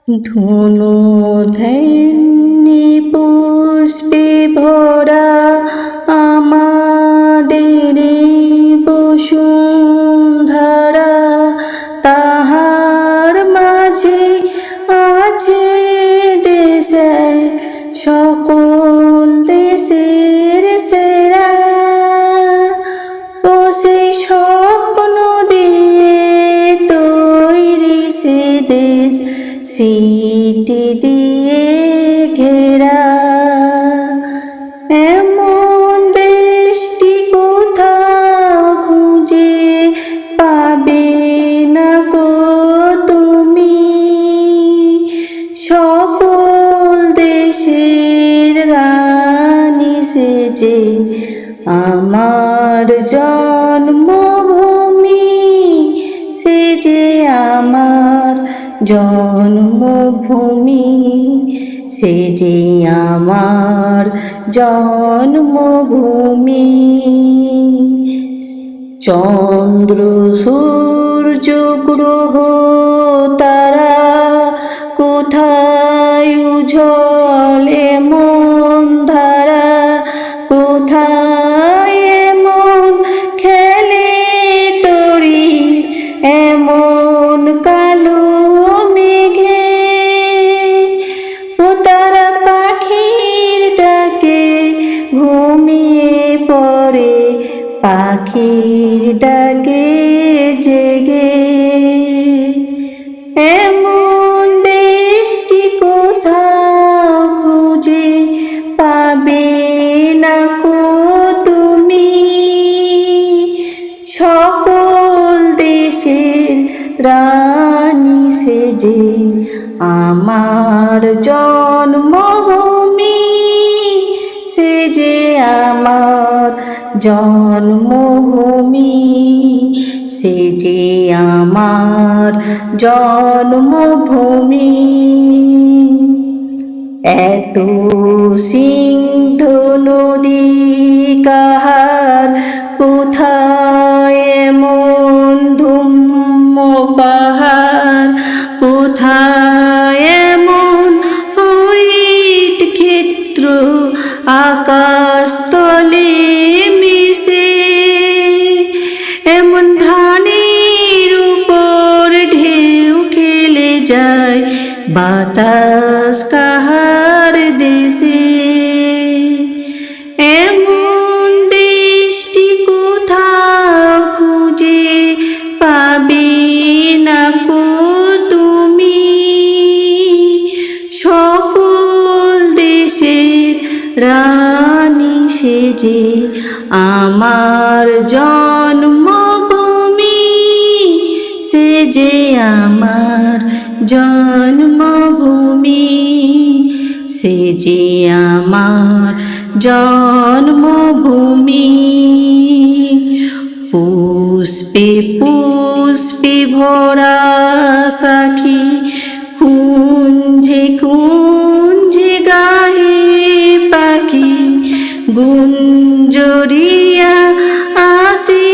ধুনু ধ্যানী পুষ্পে ভরা আমাদের বসুন্ধরা, তাহার মাঝে আছে দেশে সকল দেশের সেরা। ও সেই স্বপ্ন দিয়ে তৈরি সে দেশ, স্মৃতি দিয়ে ঘেরা। এমন দেশটি কোথাও খুঁজে পাবে না গো তুমি। সকল দেশের রানী সেজে আমার জন্মভূমি, সেজে আমার জন্মভূমি, সেজে আমার জন্মভূমি। চন্দ্র সূর্য গ্রহ তারা কোথায় উজ্জ্বল এমন ধারা, কোথায় এমন খেলে তরি এমন কালো মেঘে। ও তারা পাখির ডাকে ঘুমিয়ে পড়ে, পাখির ডাকে জেগে। এমন দেশটি কোথাও খুঁজে পাবে না কো তুমি। সকল দেশের রানী সেজে আমার জন্মভূমি, সেজে আমার জন্মভূমি, সেজে আমার জন্মভূমি। এত সিন্ধু নদী কাহার, কোথায় এমন ধুম্ম পাহাড়, কোথায় এমন হরিত ক্ষেত্র আকাশ তলে মিশে। এমন ধানের উপর ঢেউ খেলে যায় বাতাস কাহার দেশে। এমন দেশটি কোথাও খুঁজে পাবে না কো তুমি। সকল দেশের রানী সেজে আমার জন্মভূমি, সেজে আমার জন্মভূমি, সেজে আমার জন্মভূমি। পুষ্পে পুষ্পে ভরা সাখী, কুঞ্জে কুঞ্জে গায়ে পাখি, গুঞ্জরিয়া আসে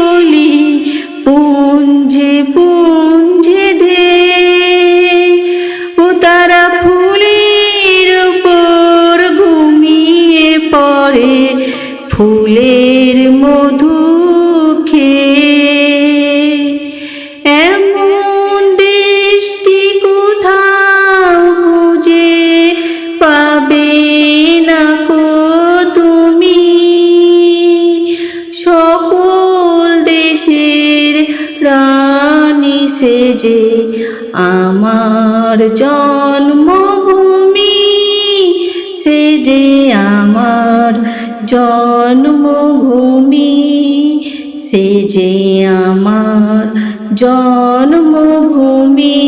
ওলি পুঞ্জে পুঞ্জে ধে। ও তারা ফুলের উপর ঘুমিয়ে পড়ে, ফুলের মধু খেয়ে। এমন দেশটি কোথাও খুঁজে পাবে না কো তুমি। সকল দেশের রানী সেজে আমার জন্মভূমি, সেজে আমার জন্মভূমি, সেজে আমার জন্মভূমি।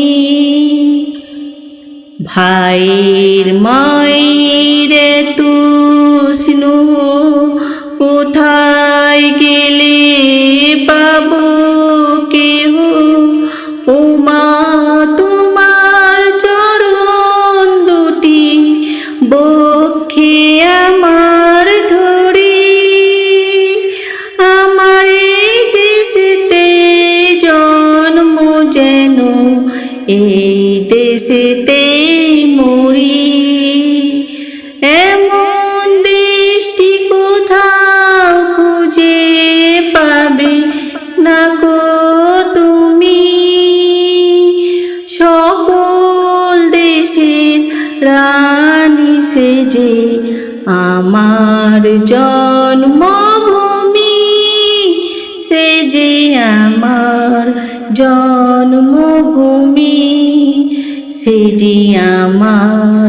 ভাইয়ের মায়ের তু স্নেহ কোথায় গেলে পাবো কেহ। ও মা তোমার চরণ দুটি বক্ষে আমার ধরি, আমার এই দেশেতে জন্ম যেন এই দেশেতে মরি। এমন দেশটি কোথাও খুঁজে পাবে না গো তুমি। সকল দেশের রানী সেজে আমার জন্মভূমি, সে যে আমার জন্মভূমি, সে যে আমার